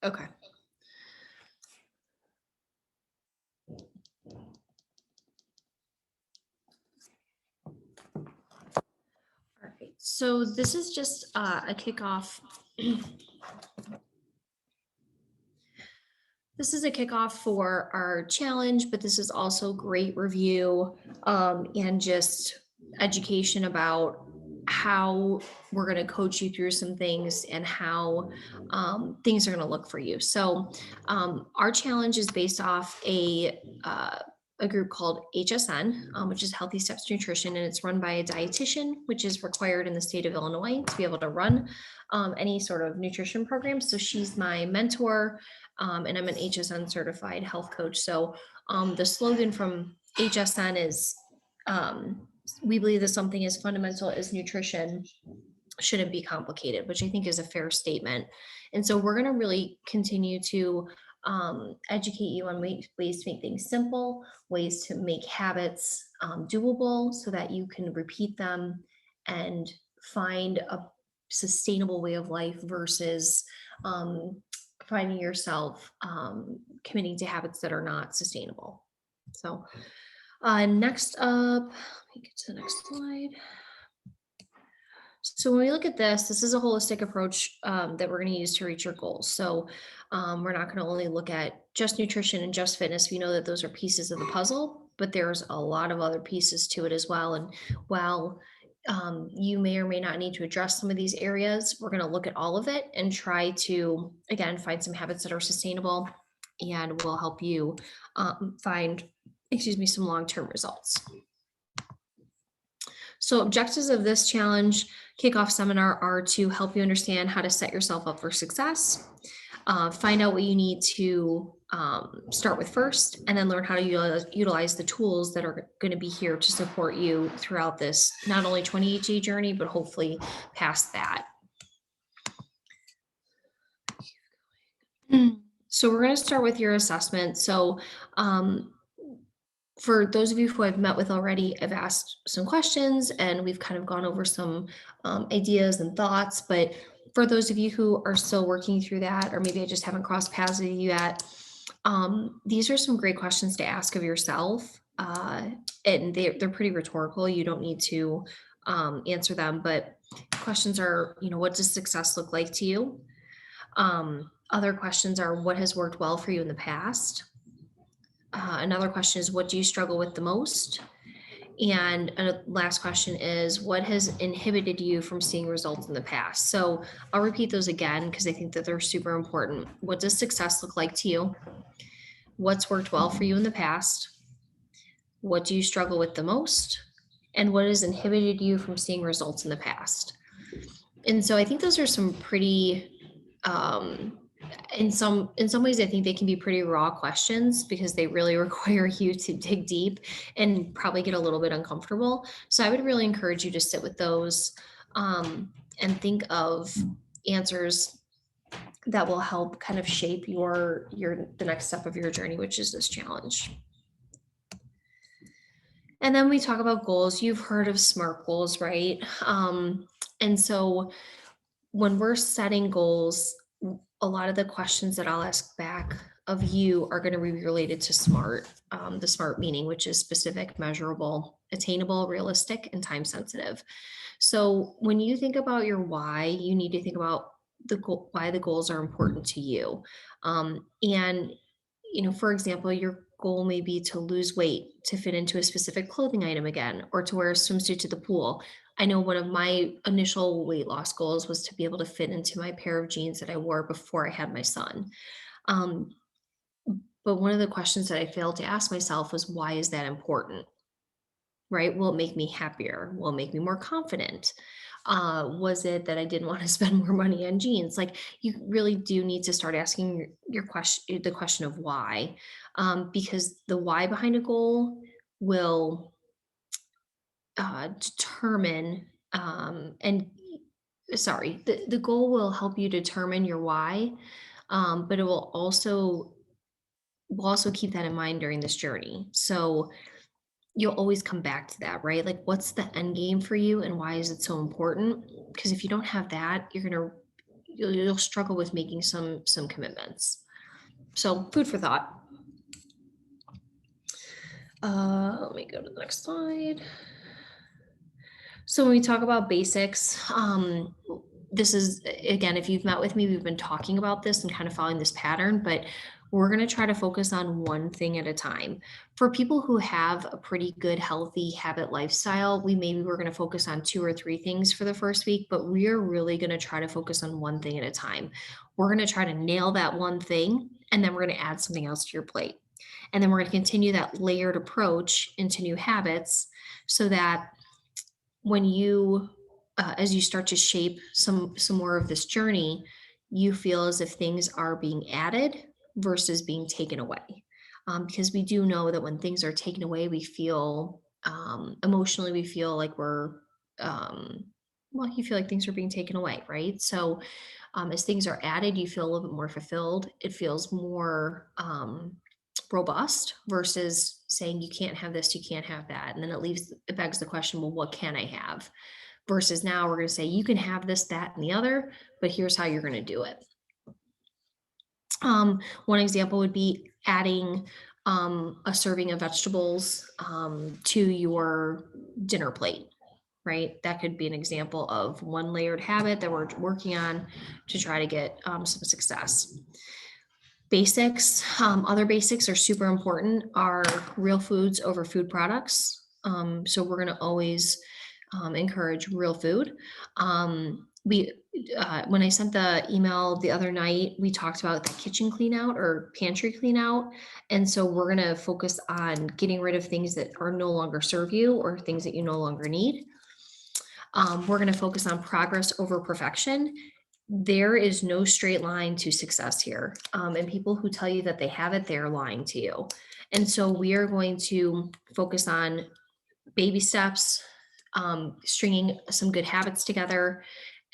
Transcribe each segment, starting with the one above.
Okay. All right. So this is just a kickoff. This is a kickoff for our challenge, but this is also great review and just education about how we're going to coach you through some things and how things are going to look for you. So, our challenge is based off a group called HSN, which is Healthy Steps Nutrition, and it's run by a dietitian, which is required in the state of Illinois to be able to run any sort of nutrition program. So she's my mentor, and I'm an HSN certified health coach. So the slogan from HSN is we believe that something as fundamental as nutrition shouldn't be complicated, which I think is a fair statement. And so we're going to really continue to educate you on ways to make things simple, ways to make habits doable so that you can repeat them and find a sustainable way of life versus um, finding yourself committing to habits that are not sustainable. So, next up, let me get to the next slide. So when we look at this is a holistic approach that we're going to use to reach your goals. So we're not going to only look at just nutrition and just fitness. We know that those are pieces of the puzzle, but there's a lot of other pieces to it as well. And while you may or may not need to address some of these areas, we're going to look at all of it and try to, again, find some habits that are sustainable and will help you find, some long-term results. So objectives of this challenge kickoff seminar are to help you understand how to set yourself up for success, find out what you need to start with first, and then learn how to utilize the tools that are going to be here to support you throughout this, not only 20HA journey, but hopefully past that. So we're going to start with your assessment. So for those of you who I've met with already, I've asked some questions and we've kind of gone over some ideas and thoughts. But for those of you who are still working through that, or maybe I just haven't crossed paths with you yet, these are some great questions to ask of yourself. And they're pretty rhetorical. You don't need to answer them, but questions are, what does success look like to you? Other questions are, what has worked well for you in the past? Another question is, what do you struggle with the most? And a last question is, what has inhibited you from seeing results in the past? So I'll repeat those again because I think that they're super important. What does success look like to you? What's worked well for you in the past? What do you struggle with the most? And what has inhibited you from seeing results in the past? And so I think those are some pretty in some ways I think they can be pretty raw questions because they really require you to dig deep and probably get a little bit uncomfortable. So I would really encourage you to sit with those and think of answers that will help kind of shape your the next step of your journey, which is this challenge. And then we talk about goals. You've heard of SMART goals, right? And so when we're setting goals, a lot of the questions that I'll ask back of you are going to be related to SMART, the SMART meaning, which is specific, measurable, attainable, realistic, and time sensitive. So when you think about your why, you need to think about why the goals are important to you. And, for example, your goal may be to lose weight, to fit into a specific clothing item again, or to wear a swimsuit to the pool. I know one of my initial weight loss goals was to be able to fit into my pair of jeans that I wore before I had my son. Um, but one of the questions that I failed to ask myself was, why is that important? Right? Will it make me happier? Will it make me more confident? Was it that I didn't want to spend more money on jeans? Like, you really do need to start asking your question, the question of why, because the why behind a goal will determine and sorry, the goal will help you determine your why, but it will also keep that in mind during this journey. So you'll always come back to that, right? Like, what's the end game for you and why is it so important? Because if you don't have that, you'll struggle with making some commitments. So food for thought. Let me go to the next slide. So when we talk about basics, this is, again, if you've met with me, we've been talking about this and kind of following this pattern, but we're going to try to focus on one thing at a time. For people who have a pretty good, healthy habit lifestyle, we're going to focus on 2 or 3 things for the first week, but we are really going to try to focus on one thing at a time. We're going to try to nail that one thing, and then we're going to add something else to your plate. And then we're going to continue that layered approach into new habits so that when you as you start to shape some more of this journey, you feel as if things are being added versus being taken away. Because we do know that when things are taken away, we feel emotionally, we feel like well, you feel like things are being taken away, right? So as things are added, you feel a little bit more fulfilled. It feels more robust versus saying you can't have this, you can't have that. And then it begs the question, well, what can I have? Versus now we're going to say you can have this, that, and the other, but here's how you're going to do it. One example would be adding a serving of vegetables to your dinner plate, right? That could be an example of one layered habit that we're working on to try to get some success. Basics, other basics are super important, are real foods over food products. So we're going to always encourage real food. When I sent the email the other night, we talked about the kitchen clean out or pantry clean out. And so we're going to focus on getting rid of things that are no longer serve you or things that you no longer need. We're going to focus on progress over perfection. There is no straight line to success here. And people who tell you that they have it, they're lying to you. And so we are going to focus on baby steps, stringing some good habits together,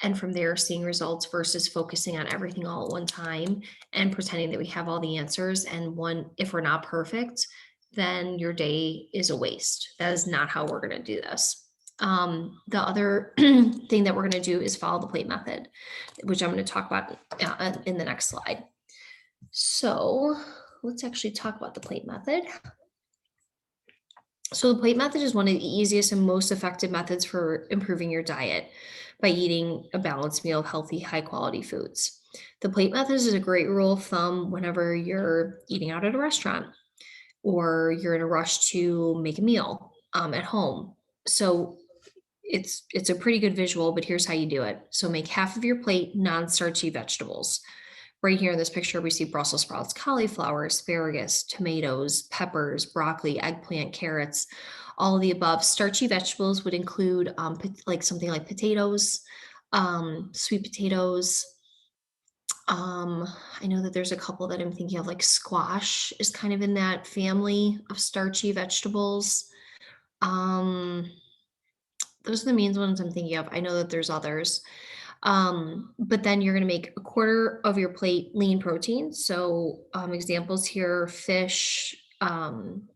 and from there seeing results versus focusing on everything all at one time and pretending that we have all the answers. And if we're not perfect, then your day is a waste. That is not how we're going to do this. The other thing that we're going to do is follow the plate method, which I'm going to talk about in the next slide. So let's actually talk about the plate method. So the plate method is one of the easiest and most effective methods for improving your diet by eating a balanced meal of healthy, high quality foods. The plate method is a great rule of thumb whenever you're eating out at a restaurant or you're in a rush to make a meal at home. So it's a pretty good visual, but here's how you do it. So make half of your plate non-starchy vegetables. Right here in this picture, we see Brussels sprouts, cauliflower, asparagus, tomatoes, peppers, broccoli, eggplant, carrots, all of the above. Starchy vegetables would include like something like potatoes, sweet potatoes. I know that there's a couple that I'm thinking of, like squash is kind of in that family of starchy vegetables. Those are the main ones I'm thinking of. I know that there's others. But then you're going to make a quarter of your plate lean protein. So examples here, fish,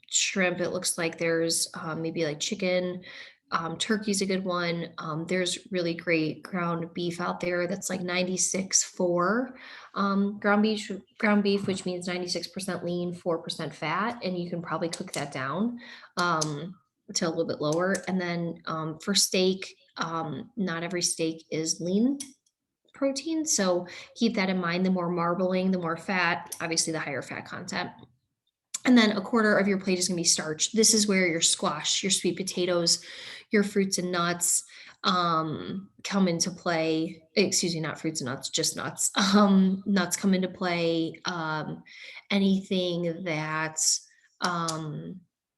shrimp. It looks like there's maybe like chicken. Turkey's a good one. There's really great ground beef out there that's like 96.4 ground beef, which means 96% lean, 4% fat, and you can probably cook that down to a little bit lower. And then for steak, not every steak is lean protein, so keep that in mind. The more marbling, the more fat, obviously the higher fat content. And then a quarter of your plate is going to be starch. This is where your squash, your sweet potatoes, your fruits and nuts come into play. Excuse me, not fruits and nuts, just nuts. Nuts come into play. Anything that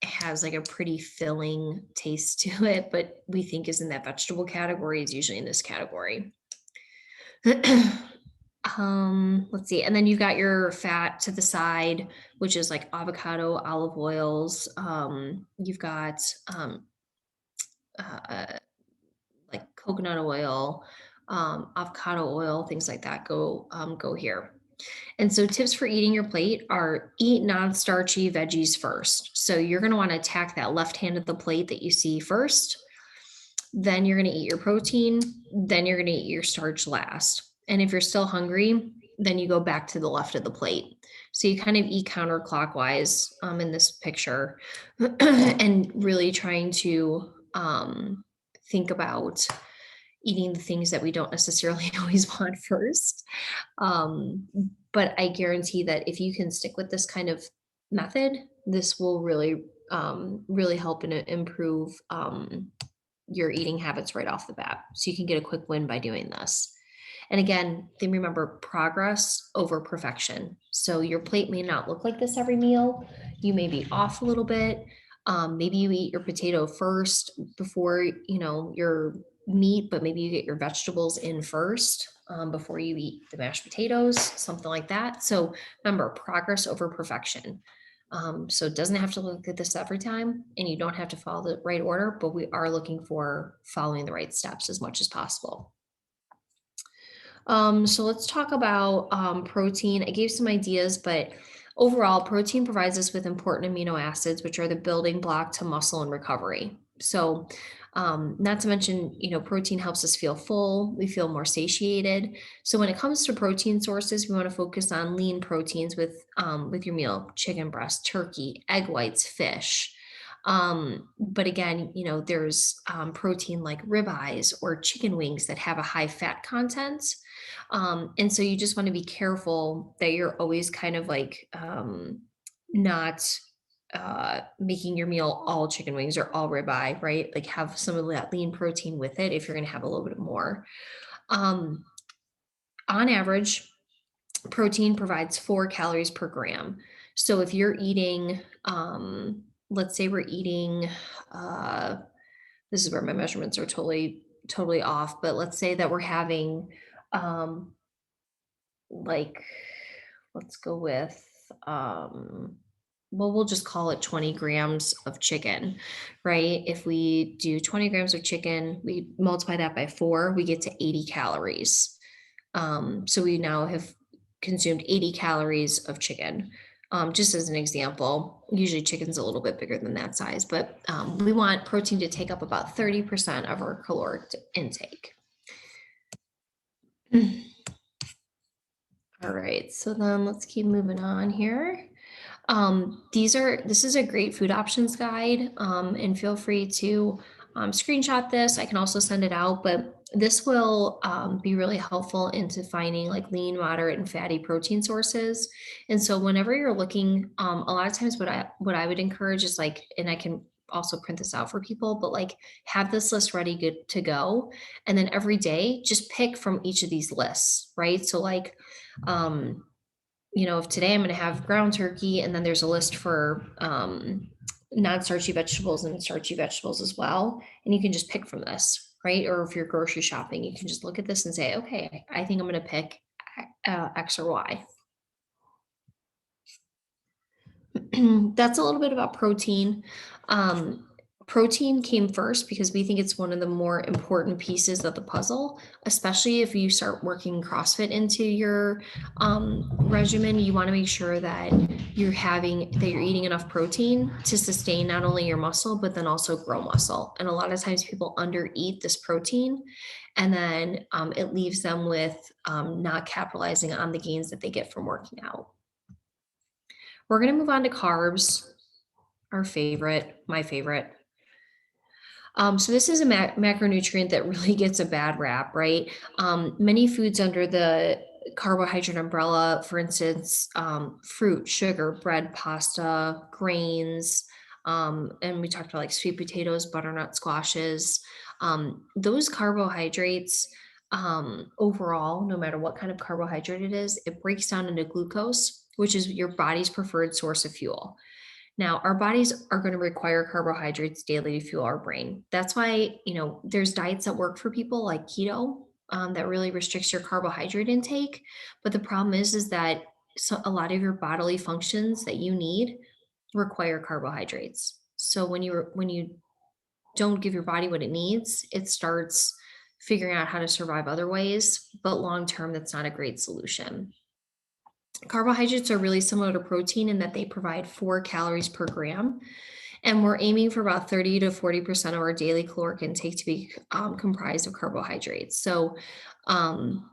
has like a pretty filling taste to it, but we think is in that vegetable category, is usually in this category. Let's see. And then you've got your fat to the side, which is like avocado, olive oils. You've got like coconut oil, avocado oil, things like that go here. And so tips for eating your plate are eat non-starchy veggies first. So you're going to want to attack that left hand of the plate that you see first. Then you're going to eat your protein. Then you're going to eat your starch last. And if you're still hungry, then you go back to the left of the plate. So you kind of eat counterclockwise in this picture and really trying to think about eating the things that we don't necessarily always want first. Um, but I guarantee that if you can stick with this kind of method, this will really, really help and improve your eating habits right off the bat. So you can get a quick win by doing this. And again, then remember progress over perfection. So your plate may not look like this every meal. You may be off a little bit. Maybe you eat your potato first before your meat, but maybe you get your vegetables in first before you eat the mashed potatoes, something like that. So remember, progress over perfection. So it doesn't have to look like this every time, and you don't have to follow the right order, but we are looking for following the right steps as much as possible. So let's talk about protein. I gave some ideas, but overall, protein provides us with important amino acids, which are the building block to muscle and recovery. So, not to mention, protein helps us feel full. We feel more satiated. So, when it comes to protein sources, we want to focus on lean proteins with your meal: chicken breast, turkey, egg whites, fish. But again, there's protein like ribeyes or chicken wings that have a high fat content, and so you just want to be careful that you're always kind of like not making your meal all chicken wings or all ribeye, right? Like have some of that lean protein with it if you're going to have a little bit more. Um, on average, protein provides 4 calories per gram. So if you're eating, let's say we're eating, uh, this is where my measurements are totally off, but let's say that we're having um, like let's go with well, we'll just call it 20 grams of chicken, right? If we do 20 grams of chicken, we multiply that by 4, we get to 80 calories. So we now have consumed 80 calories of chicken. Just as an example, usually chicken's a little bit bigger than that size, but we want protein to take up about 30% of our caloric intake. All right, so then let's keep moving on here. This is a great food options guide, and feel free to screenshot this. I can also send it out, but this will be really helpful into finding like lean, moderate, and fatty protein sources. And so whenever you're looking, a lot of times what I would encourage is like, and I can also print this out for people, but like have this list ready good to go. And then every day just pick from each of these lists, right? So like um, if today I'm going to have ground turkey, and then there's a list for non-starchy vegetables and starchy vegetables as well, and you can just pick from this, right? Or if you're grocery shopping, you can just look at this and say, okay, I think I'm going to pick X or Y. That's a little bit about protein. Um, Protein came first because we think it's one of the more important pieces of the puzzle, especially if you start working CrossFit into your regimen. You want to make sure that you're eating enough protein to sustain not only your muscle, but then also grow muscle. And a lot of times people undereat this protein, and then it leaves them with not capitalizing on the gains that they get from working out. We're going to move on to carbs, my favorite. So this is a macronutrient that really gets a bad rap, right? Many foods under the carbohydrate umbrella, for instance, fruit, sugar, bread, pasta, grains, and we talked about like sweet potatoes, butternut squashes. Those carbohydrates, overall, no matter what kind of carbohydrate it is, it breaks down into glucose, which is your body's preferred source of fuel. Now, our bodies are going to require carbohydrates daily to fuel our brain. That's why, there's diets that work for people like keto, that really restricts your carbohydrate intake. But the problem is that a lot of your bodily functions that you need require carbohydrates. So when you don't give your body what it needs, it starts figuring out how to survive other ways. But long term, that's not a great solution. Carbohydrates are really similar to protein in that they provide 4 calories per gram. And we're aiming for about 30 to 40% of our daily caloric intake to be comprised of carbohydrates. So, um,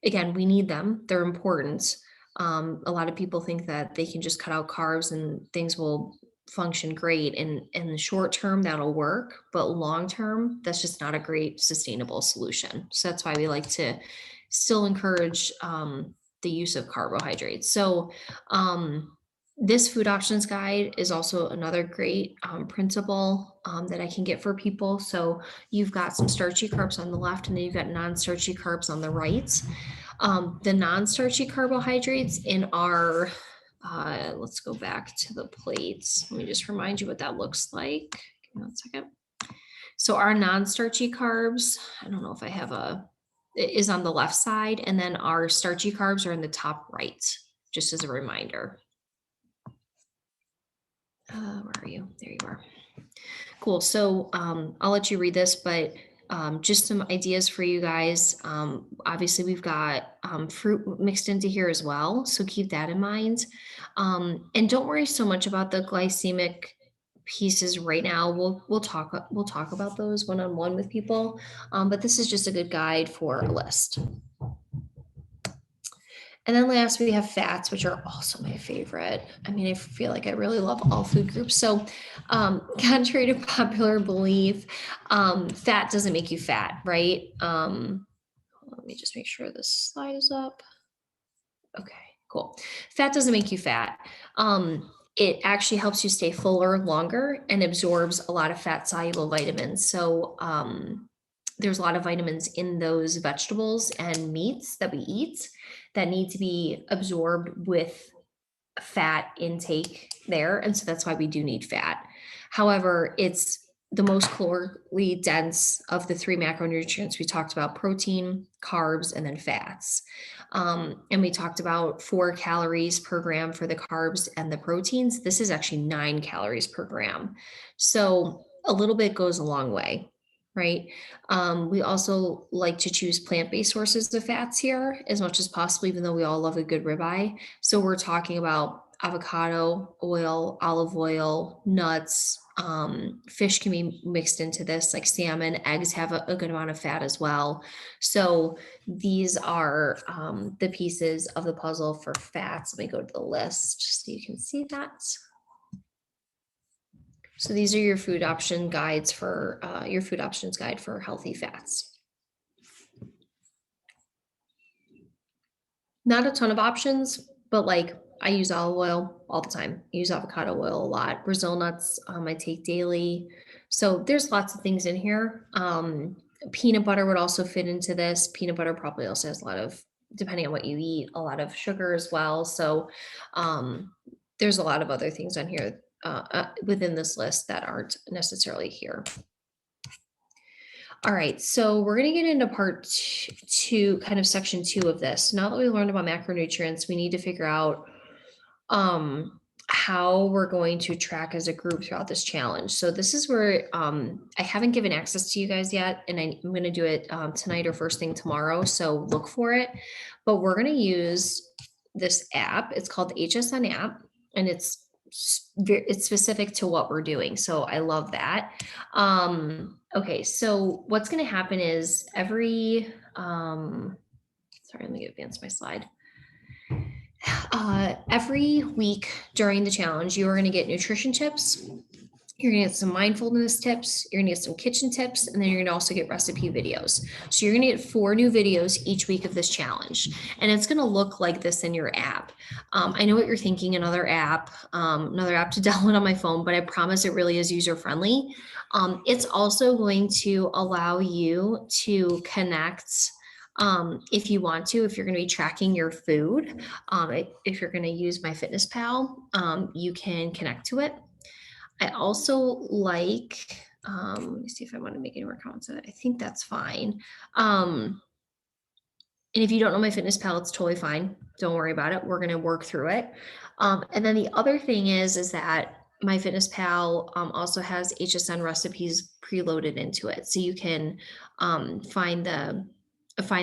again, we need them. They're important. A lot of people think that they can just cut out carbs and things will function great. And in the short term, that'll work, but long term, that's just not a great sustainable solution. So that's why we like to still encourage the use of carbohydrates. So this food options guide is also another great principle that I can get for people. So you've got some starchy carbs on the left, and then you've got non-starchy carbs on the right. The non-starchy carbohydrates in our, let's go back to the plates. Let me just remind you what that looks like. Give me 1 second. So our non-starchy carbs, I don't know if I have is on the left side, and then our starchy carbs are in the top right, just as a reminder. Where are you? There you are. Cool. So I'll let you read this, but just some ideas for you guys. Obviously, we've got fruit mixed into here as well, so keep that in mind. And don't worry so much about the glycemic pieces right now. We'll talk about those one on one with people. But this is just a good guide for a list. And then last, we have fats, which are also my favorite. I mean, I feel like I really love all food groups. So, contrary to popular belief, fat doesn't make you fat, right? Let me just make sure this slide is up. Okay, cool. Fat doesn't make you fat. It actually helps you stay fuller longer and absorbs a lot of fat soluble vitamins. So, there's a lot of vitamins in those vegetables and meats that we eat that need to be absorbed with fat intake there. And so that's why we do need fat. However, it's the most calorically dense of the three macronutrients. We talked about protein, carbs, and then fats. And we talked about 4 calories per gram for the carbs and the proteins. This is actually 9 calories per gram. So a little bit goes a long way, right? We also like to choose plant-based sources of fats here as much as possible, even though we all love a good ribeye. So we're talking about avocado oil, olive oil, nuts. Fish can be mixed into this, like salmon. Eggs have a good amount of fat as well. So these are the pieces of the puzzle for fats. Let me go to the list so you can see that. So these are your food option guides for your food options guide for healthy fats. Not a ton of options, but like I use olive oil all the time. I use avocado oil a lot. Brazil nuts, I take daily. So there's lots of things in here. Peanut butter would also fit into this. Peanut butter probably also has a lot of, depending on what you eat, a lot of sugar as well. So there's a lot of other things on here within this list that aren't necessarily here. All right, so we're going to get into part two, kind of section 2 of this. Now that we learned about macronutrients, we need to figure out how we're going to track as a group throughout this challenge. So this is where I haven't given access to you guys yet, and I'm going to do it tonight or first thing tomorrow. So look for it. But we're going to use this app. It's called the HSN app, and it's specific to what we're doing. So I love that. Okay, so what's going to happen is every, sorry, let me advance my slide. Every week during the challenge, you are going to get nutrition tips. You're going to get some mindfulness tips. You're going to get some kitchen tips, and then you're going to also get recipe videos. So you're going to get 4 new videos each week of this challenge, and it's going to look like this in your app. I know what you're thinking, another app to download on my phone, but I promise it really is user-friendly. It's also going to allow you to connect if you want to, if you're going to be tracking your food, if you're going to use MyFitnessPal, you can connect to it. I also like, let me see if I want to make any more comments on it. I think that's fine. And if you don't know MyFitnessPal, it's totally fine. Don't worry about it. We're going to work through it. And then the other thing is that MyFitnessPal also has HSN recipes preloaded into it. So you can find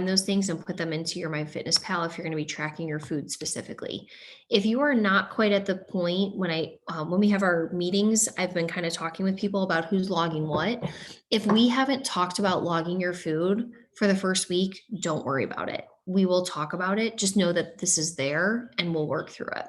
those things and put them into your MyFitnessPal if you're going to be tracking your food specifically. If you are not quite at the point when we have our meetings, I've been kind of talking with people about who's logging what. If we haven't talked about logging your food for the first week, don't worry about it. we will talk about it. Just know that this is there and we'll work through it.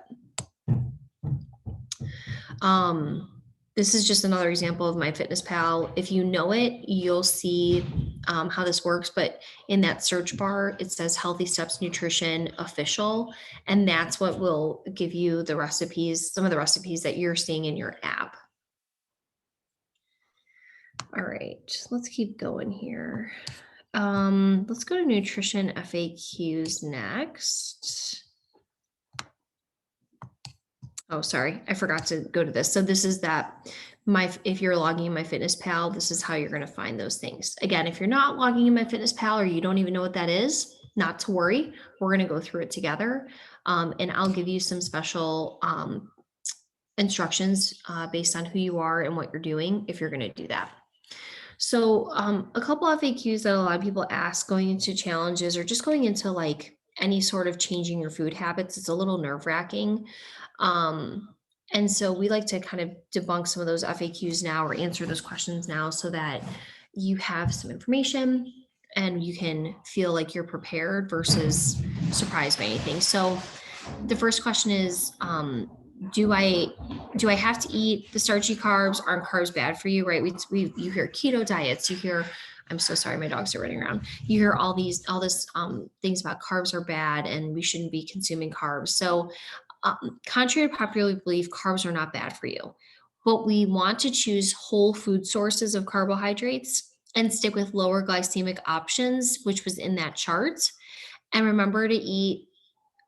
This is just another example of MyFitnessPal. If you know it, you'll see how this works. But in that search bar, it says Healthy Steps Nutrition Official. And that's what will give you the recipes, some of the recipes that you're seeing in your app. All right, let's keep going here. Let's go to nutrition FAQs next. Oh, sorry, I forgot to go to this. So this is that if you're logging in MyFitnessPal, this is how you're going to find those things. Again, if you're not logging in MyFitnessPal or you don't even know what that is, not to worry. We're going to go through it together. And I'll give you some special instructions based on who you are and what you're doing if you're going to do that. So a couple of FAQs that a lot of people ask going into challenges or just going into like any sort of changing your food habits, it's a little nerve-wracking. And so we like to kind of debunk some of those FAQs now or answer those questions now so that you have some information and you can feel like you're prepared versus surprised by anything. So the first question is, do I have to eat the starchy carbs? Aren't carbs bad for you? Right? You hear keto diets, you hear, I'm so sorry, my dogs are running around. You hear all this things about carbs are bad and we shouldn't be consuming carbs. So contrary to popular belief, carbs are not bad for you. But we want to choose whole food sources of carbohydrates and stick with lower glycemic options, which was in that chart. And remember to eat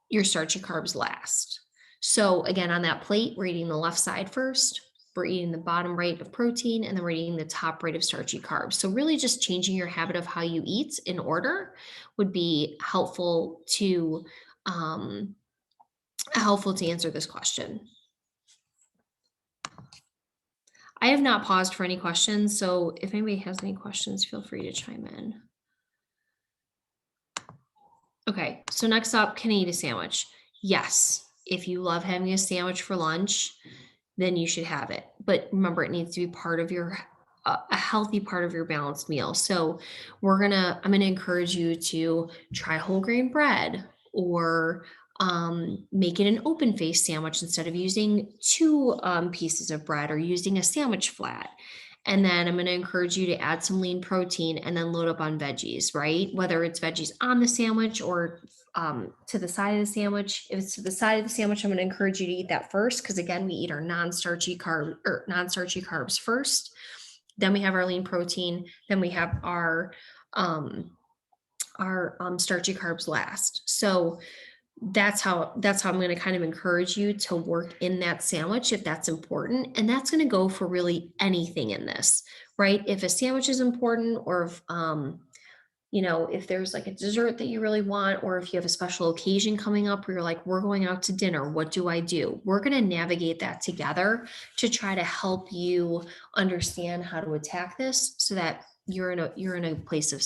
your starchy carbs last. So again, on that plate, we're eating the left side first, we're eating the bottom right of protein, and then we're eating the top right of starchy carbs. So really just changing your habit of how you eat in order would be helpful to answer this question. I have not paused for any questions, so if anybody has any questions, feel free to chime in. Okay, so next up, can I eat a sandwich? Yes. If you love having a sandwich for lunch, then you should have it. But remember, it needs to be part of your a healthy part of your balanced meal. So I'm gonna encourage you to try whole grain bread or make it an open face sandwich instead of using two pieces of bread or using a sandwich flat. And then I'm going to encourage you to add some lean protein and then load up on veggies, right? Whether it's veggies on the sandwich or to the side of the sandwich. If it's to the side of the sandwich, I'm going to encourage you to eat that first because again, we eat our non-starchy carbs first. Then we have our lean protein. Then we have our starchy carbs last. So that's how I'm going to kind of encourage you to work in that sandwich if that's important. And that's going to go for really anything in this, right? If a sandwich is important or if, if there's like a dessert that you really want, or if you have a special occasion coming up where you're like, we're going out to dinner, what do I do? We're going to navigate that together to try to help you understand how to attack this so that you're in a place of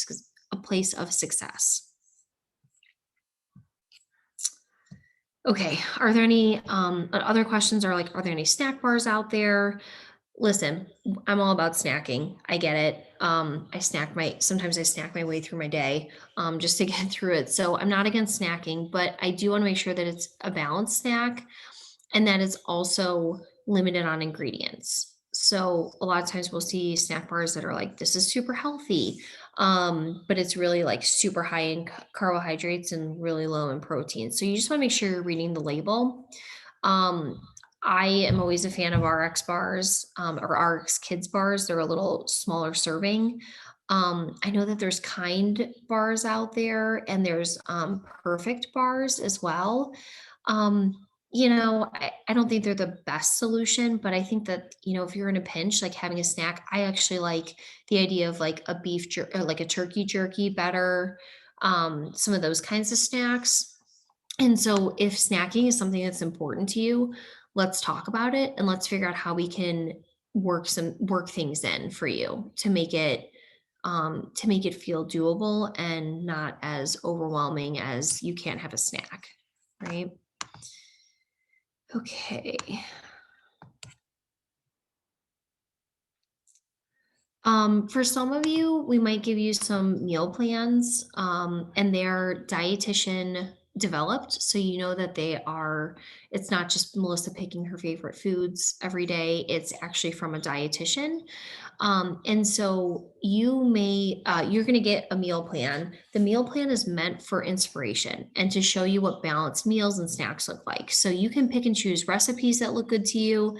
success. Okay, are there any other questions are like, are there any snack bars out there? Listen, I'm all about snacking. I get it. Sometimes I snack my way through my day just to get through it. So I'm not against snacking, but I do want to make sure that it's a balanced snack and that it's also limited on ingredients. So a lot of times we'll see snack bars that are like, this is super healthy, but it's really like super high in carbohydrates and really low in protein. So you just want to make sure you're reading the label. I am always a fan of RX bars or RX Kids bars. They're a little smaller serving. I know that there's Kind bars out there and there's Perfect bars as well. I don't think they're the best solution, but I think that, if you're in a pinch, like having a snack, I actually like the idea of like a or like a turkey jerky better, some of those kinds of snacks. And so if snacking is something that's important to you, let's talk about it and let's figure out how we can work things in for you to make it feel doable and not as overwhelming as you can't have a snack, right? Okay. For some of you, we might give you some meal plans, and they're dietitian developed. So you know that it's not just Melissa picking her favorite foods every day, it's actually from a dietitian. And so you're going to get a meal plan. The meal plan is meant for inspiration and to show you what balanced meals and snacks look like. So you can pick and choose recipes that look good to you.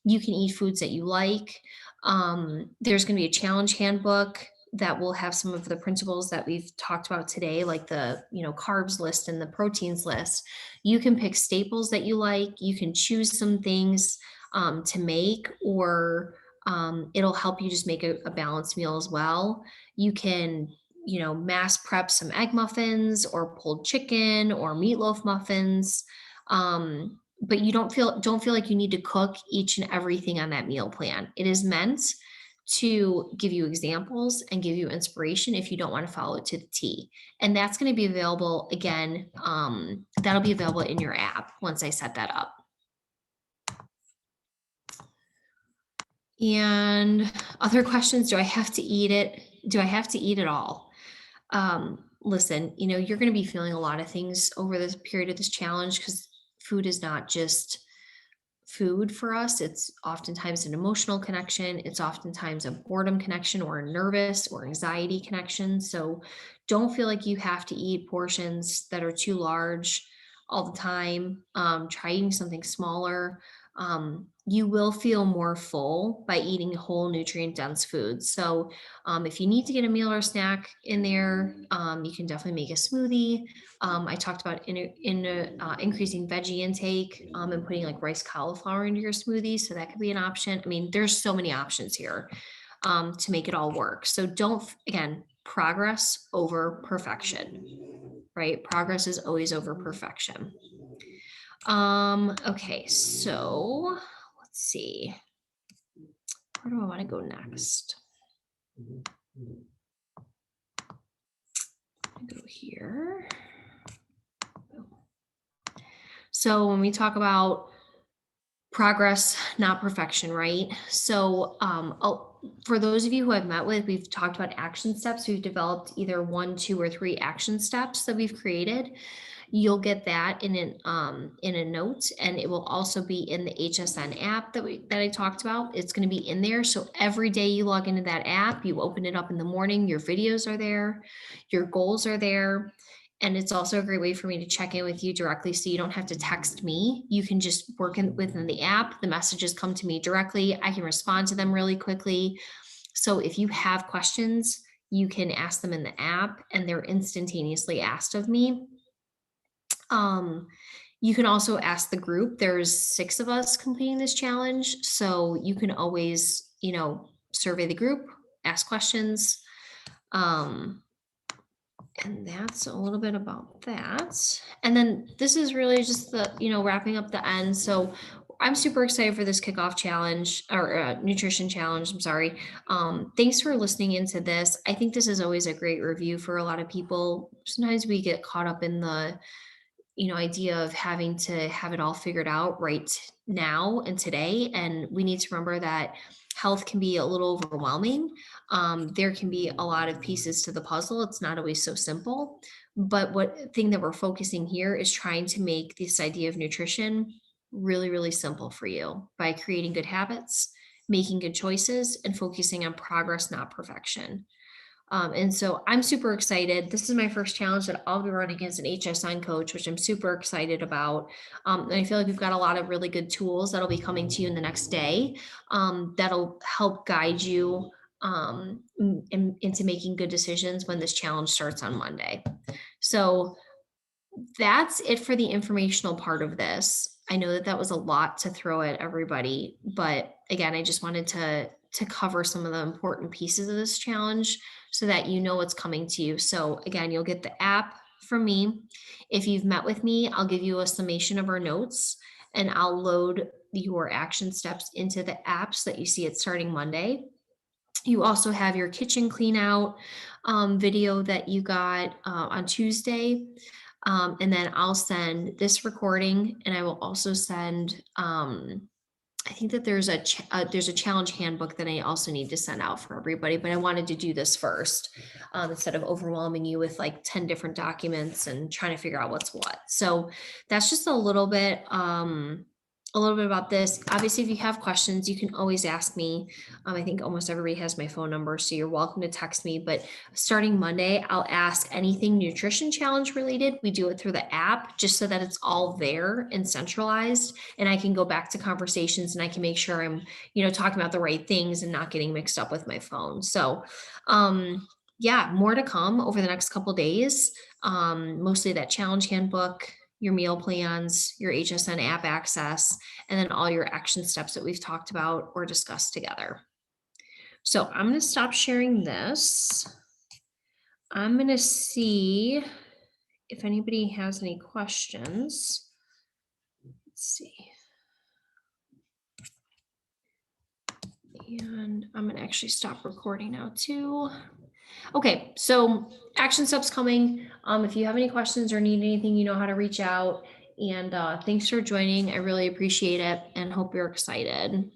You can eat foods that you like. There's going to be a challenge handbook that will have some of the principles that we've talked about today, like the, carbs list and the proteins list. You can pick staples that you like. You can choose some things to make, or it'll help you just make a balanced meal as well. You can, mass prep some egg muffins or pulled chicken or meatloaf muffins. But you don't feel like you need to cook each and everything on that meal plan. It is meant to give you examples and give you inspiration if you don't want to follow it to the T. And that's going to be available again. That'll be available in your app once I set that up. And other questions, do I have to eat it? Do I have to eat it all? Listen, you're going to be feeling a lot of things over this period of this challenge, because food is not just food for us. It's oftentimes an emotional connection. It's oftentimes a boredom connection or a nervous or anxiety connection. So don't feel like you have to eat portions that are too large all the time. Try eating something smaller. You will feel more full by eating whole nutrient dense foods. So if you need to get a meal or a snack in there, you can definitely make a smoothie. I talked about increasing veggie intake, and putting like rice cauliflower into your smoothie. So that could be an option. I mean, there's so many options here to make it all work. So again, progress over perfection, right? Progress is always over perfection. Okay, so let's see. Where do I want to go next? Go here. So when we talk about progress, not perfection, right? So for those of you who I've met with, we've talked about action steps. We've developed either 1, 2, or 3 action steps that we've created. You'll get that in a note, and it will also be in the HSN app that I talked about. It's going to be in there. So every day you log into that app, you open it up in the morning, your videos are there, your goals are there. And it's also a great way for me to check in with you directly, so you don't have to text me. You can just work within the app. The messages come to me directly. I can respond to them really quickly. So if you have questions, you can ask them in the app, and they're instantaneously asked of me. You can also ask the group. There's 6 of us completing this challenge, so you can always, survey the group, ask questions. And that's a little bit about that. And then this is really just the, wrapping up the end. So I'm super excited for this kickoff challenge, or nutrition challenge. I'm sorry. Thanks for listening into this. I think this is always a great review for a lot of people. Sometimes we get caught up in the, idea of having to have it all figured out right now and today. And we need to remember that health can be a little overwhelming. There can be a lot of pieces to the puzzle. It's not always so simple. But what thing that we're focusing here is trying to make this idea of nutrition really, really simple for you by creating good habits, making good choices, and focusing on progress, not perfection. And so I'm super excited. This is my first challenge that I'll be running as an HSN coach, which I'm super excited about. And I feel like we've got a lot of really good tools that'll be coming to you in the next day, that'll help guide you into making good decisions when this challenge starts on Monday. So that's it for the informational part of this. I know that was a lot to throw at everybody, but again, I just wanted to cover some of the important pieces of this challenge so that you know what's coming to you. So again, you'll get the app from me. If you've met with me, I'll give you a summation of our notes, and I'll load your action steps into the apps that you see it starting Monday. You also have your kitchen clean out video that you got on Tuesday. And then I'll send this recording, and I will also send I think that there's a challenge handbook that I also need to send out for everybody, but I wanted to do this first, instead of overwhelming you with like 10 different documents and trying to figure out what's what. So that's just a little bit about this. Obviously, if you have questions, you can always ask me. I think almost everybody has my phone number, so you're welcome to text me. But starting Monday, I'll ask anything nutrition challenge related. We do it through the app just so that it's all there and centralized, and I can go back to conversations and I can make sure I'm, talking about the right things and not getting mixed up with my phone. So, yeah, more to come over the next couple days. Mostly that challenge handbook, your meal plans, your HSN app access, and then all your action steps that we've talked about or discussed together. So I'm going to stop sharing this. I'm going to see if anybody has any questions. Let's see. And I'm going to actually stop recording now too. Okay, so action steps coming. If you have any questions or need anything, you know how to reach out. And thanks for joining. I really appreciate it and hope you're excited.